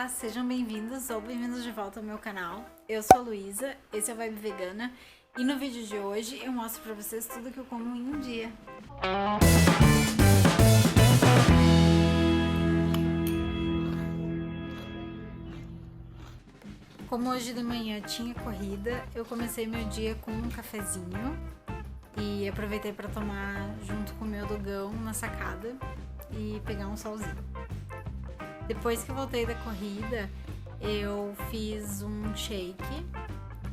Olá, sejam bem-vindos ou bem-vindos de volta ao meu canal. Eu sou a Luísa, esse é o Vibe Vegana e no vídeo de hoje eu mostro pra vocês tudo que eu como em um dia. Como hoje de manhã tinha corrida, eu comecei meu dia com um cafezinho e aproveitei para tomar junto com o meu dogão na sacada e pegar um solzinho. Depois que eu voltei da corrida, eu fiz um shake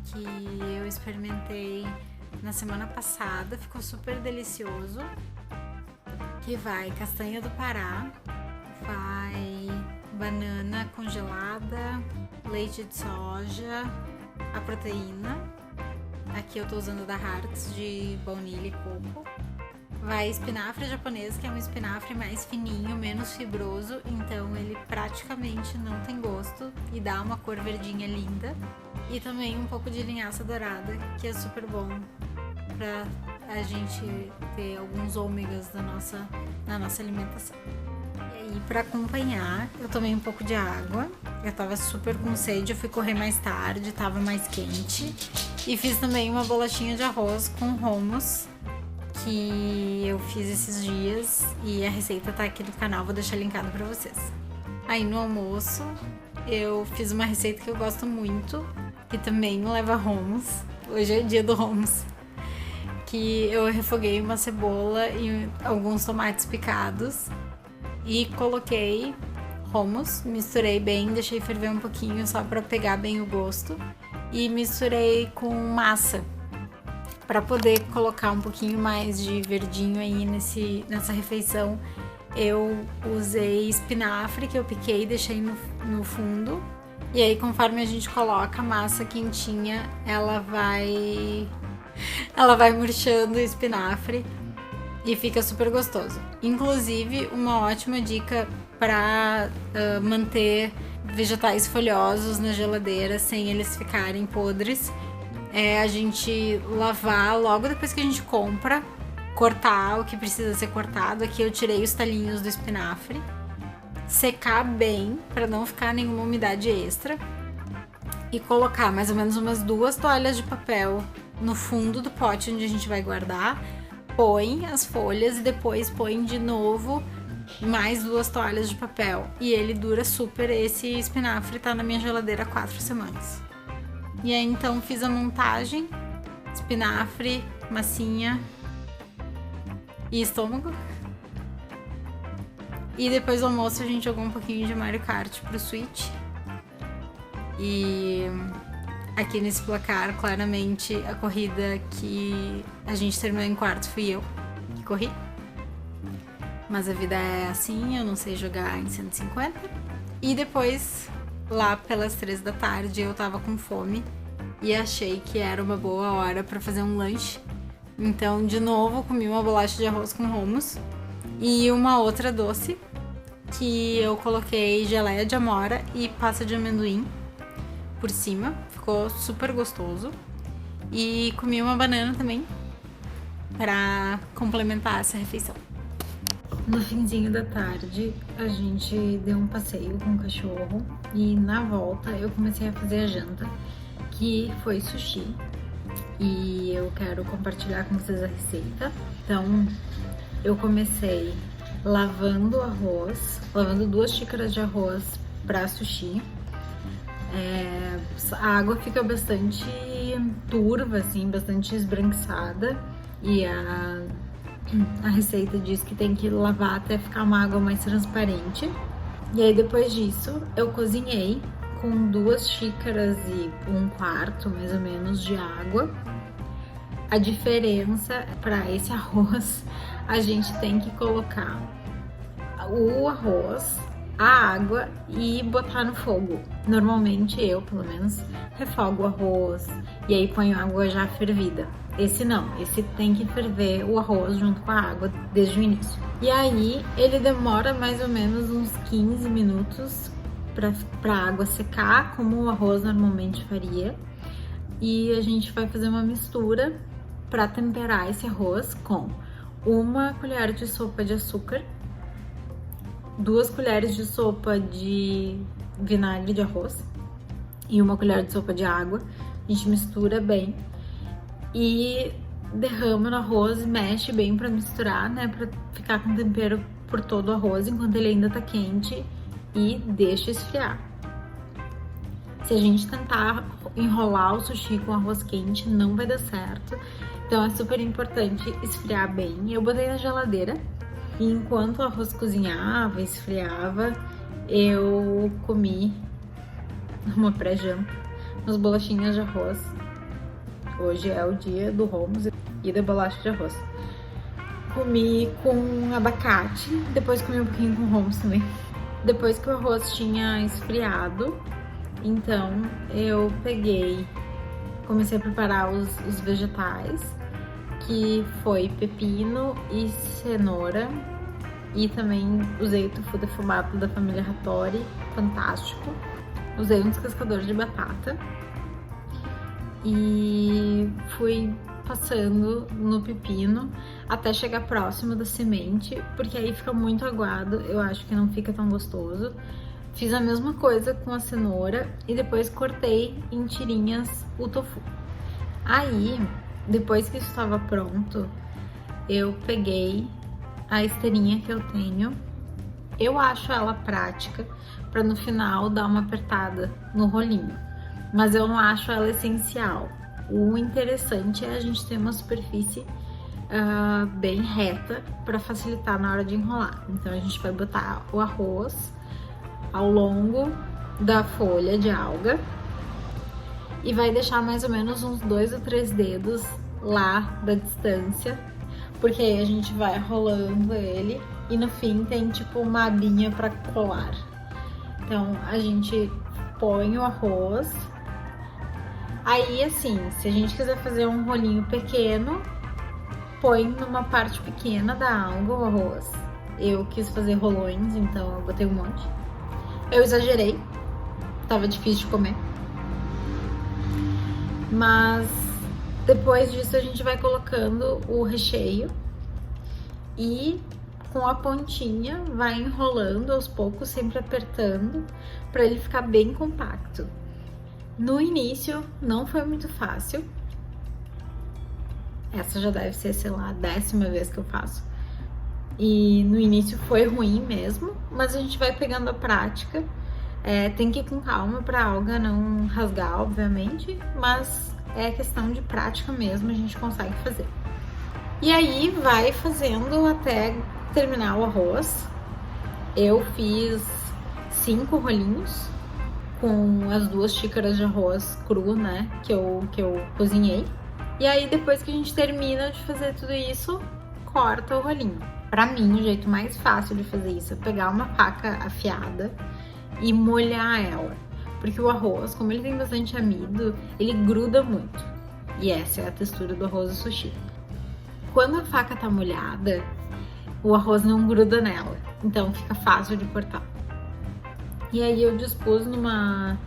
que eu experimentei na semana passada, ficou super delicioso, que vai castanha do Pará, vai banana congelada, leite de soja, a proteína, aqui eu tô usando da Hartz de baunilha e coco, vai espinafre japonês, que é um espinafre mais fininho, menos fibroso, então ele praticamente não tem gosto e dá uma cor verdinha linda. E também um pouco de linhaça dourada, que é super bom pra a gente ter alguns ômegas na nossa alimentação. E aí, pra acompanhar, eu tomei um pouco de água, eu tava super com sede, eu fui correr mais tarde, tava mais quente. E fiz também uma bolachinha de arroz com hummus, que eu fiz esses dias e a receita tá aqui no canal, vou deixar linkado pra vocês. Aí no almoço eu fiz uma receita que eu gosto muito, que também leva hummus, hoje é dia do hummus, que eu refoguei uma cebola e alguns tomates picados e coloquei hummus, misturei bem, deixei ferver um pouquinho só pra pegar bem o gosto e misturei com massa, para poder colocar um pouquinho mais de verdinho aí nessa refeição. Eu usei espinafre que eu piquei e deixei no fundo. E aí, conforme a gente coloca a massa quentinha, ela vai murchando o espinafre e fica super gostoso. Inclusive, uma ótima dica para manter vegetais folhosos na geladeira sem eles ficarem podres é a gente lavar logo depois que a gente compra, cortar o que precisa ser cortado. Aqui eu tirei os talinhos do espinafre, secar bem para não ficar nenhuma umidade extra e colocar mais ou menos umas 2 toalhas de papel no fundo do pote onde a gente vai guardar. Põe as folhas e depois põe de novo mais 2 toalhas de papel e ele dura super. Esse espinafre tá na minha geladeira há 4 semanas. E aí então fiz a montagem, espinafre, massinha e estômago. E depois do almoço a gente jogou um pouquinho de Mario Kart pro Switch. E aqui nesse placar, claramente, a corrida que a gente terminou em quarto fui eu que corri. Mas a vida é assim, eu não sei jogar em 150. E depois, lá pelas 3 da tarde, eu tava com fome e achei que era uma boa hora pra fazer um lanche. Então, de novo, comi uma bolacha de arroz com hummus e uma outra doce que eu coloquei geleia de amora e pasta de amendoim por cima. Ficou super gostoso. E comi uma banana também pra complementar essa refeição. No finzinho da tarde, a gente deu um passeio com o cachorro e na volta eu comecei a fazer a janta, que foi sushi. E eu quero compartilhar com vocês a receita. Então, eu comecei lavando 2 xícaras de arroz para sushi. A água fica bastante turva, assim, bastante esbranquiçada. E a receita diz que tem que lavar até ficar uma água mais transparente. E aí depois disso eu cozinhei com 2 xícaras e 1/4 mais ou menos de água. A diferença para esse arroz, a gente tem que colocar o arroz, a água e botar no fogo. Normalmente eu, pelo menos, refogo o arroz e aí ponho água já fervida. Esse não, esse tem que ferver o arroz junto com a água desde o início. E aí ele demora mais ou menos uns 15 minutos para a água secar, como o arroz normalmente faria. E a gente vai fazer uma mistura para temperar esse arroz com 1 colher de sopa de açúcar, 2 colheres de sopa de vinagre de arroz e 1 colher de sopa de água. A gente mistura bem e derrama no arroz e mexe bem pra misturar, né? Pra ficar com tempero por todo o arroz enquanto ele ainda tá quente e deixa esfriar. Se a gente tentar enrolar o sushi com arroz quente, não vai dar certo. Então é super importante esfriar bem. Eu botei na geladeira e enquanto o arroz cozinhava, esfriava, eu comi uma pré-janta, umas bolachinhas de arroz. Hoje é o dia do hummus e da bolacha de arroz. Comi com abacate, depois comi um pouquinho com hummus também. Depois que o arroz tinha esfriado, então eu comecei a preparar os vegetais, que foi pepino e cenoura, e também usei o tofu defumado da família Hattori, fantástico. Usei um descascador de batata e fui passando no pepino até chegar próximo da semente, porque aí fica muito aguado, eu acho que não fica tão gostoso. Fiz a mesma coisa com a cenoura e depois cortei em tirinhas o tofu. Aí, depois que isso estava pronto, eu peguei a esteirinha que eu tenho. Eu acho ela prática para no final dar uma apertada no rolinho, mas eu não acho ela essencial. O interessante é a gente ter uma superfície bem reta para facilitar na hora de enrolar. Então a gente vai botar o arroz ao longo da folha de alga e vai deixar mais ou menos uns 2 ou 3 dedos lá da distância, porque aí a gente vai rolando ele e no fim tem tipo uma abinha para colar. Então a gente põe o arroz. Aí assim, se a gente quiser fazer um rolinho pequeno, põe numa parte pequena da alga o arroz. Eu quis fazer rolões, então eu botei um monte. Eu exagerei, tava difícil de comer. Mas depois disso a gente vai colocando o recheio e com a pontinha vai enrolando aos poucos, sempre apertando para ele ficar bem compacto. No início não foi muito fácil. Essa já deve ser, sei lá, a 10ª vez que eu faço. E no início foi ruim mesmo, mas a gente vai pegando a prática. Tem que ir com calma pra alga não rasgar, obviamente, mas é questão de prática mesmo, a gente consegue fazer. E aí vai fazendo até terminar o arroz. Eu fiz 5 rolinhos com as 2 xícaras de arroz cru, né, que eu cozinhei. E aí depois que a gente termina de fazer tudo isso, corta o rolinho. Pra mim, o jeito mais fácil de fazer isso é pegar uma faca afiada e molhar ela. Porque o arroz, como ele tem bastante amido, ele gruda muito. E essa é a textura do arroz do sushi. Quando a faca tá molhada, o arroz não gruda nela. Então fica fácil de cortar. E aí eu dispus numa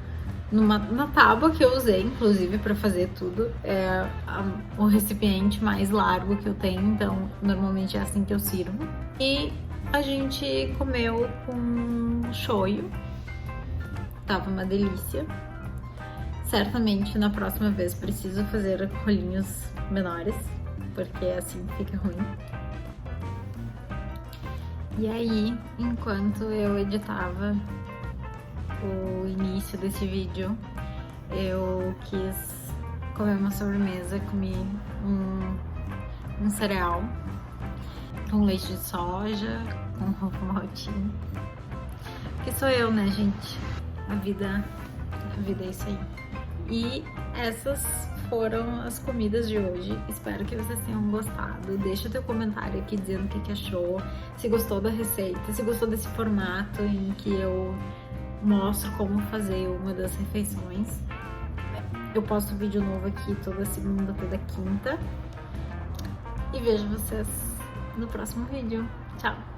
tábua que eu usei, inclusive, para fazer tudo. É o recipiente mais largo que eu tenho, então normalmente é assim que eu sirvo. E a gente comeu com shoyu. Tava uma delícia. Certamente na próxima vez preciso fazer rolinhos menores, porque assim fica ruim. E aí, enquanto eu editava o início desse vídeo, eu quis comer uma sobremesa. Comi um cereal com leite de soja, com ovo maltinho. Que sou eu, né, gente? A vida é isso aí. E essas foram as comidas de hoje. Espero que vocês tenham gostado. Deixa o teu comentário aqui dizendo o que achou, se gostou da receita, se gostou desse formato em que eu mostro como fazer uma das refeições. Eu posto vídeo novo aqui toda segunda, toda quinta. E vejo vocês no próximo vídeo. Tchau!